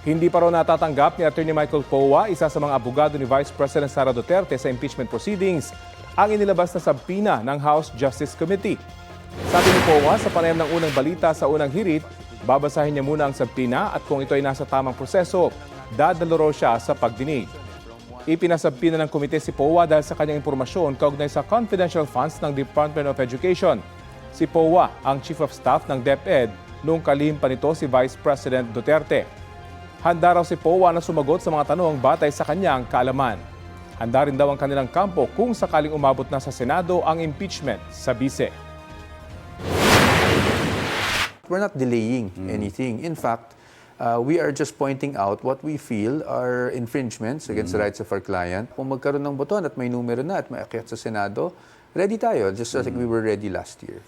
Hindi pa raw natatanggap ni Atty. Michael Powa, isa sa mga abogado ni Vice President Sara Duterte sa impeachment proceedings, ang inilabas na subpoena ng House Justice Committee. Sabi ni Powa sa panayam ng unang balita sa unang hirit, babasahin niya muna ang subpoena at kung ito ay nasa tamang proseso, dadalo raw siya sa pagdinig. Ipinasubpoena ng komite si Powa dahil sa kanyang impormasyon kaugnay sa confidential funds ng Department of Education. Si Powa ang Chief of Staff ng DepEd noong kalihim pa nito si Vice President Duterte. Handa raw si Powa na sumagot sa mga tanong batay sa kanyang kaalaman. Handa rin daw ang kanilang kampo kung sakaling umabot na sa Senado ang impeachment sa bise. We're not delaying anything. In fact, we are just pointing out what we feel are infringements against the rights of our client. Kung magkaroon ng boton at may numero na at may akyat sa Senado, ready tayo, just like we were ready last year.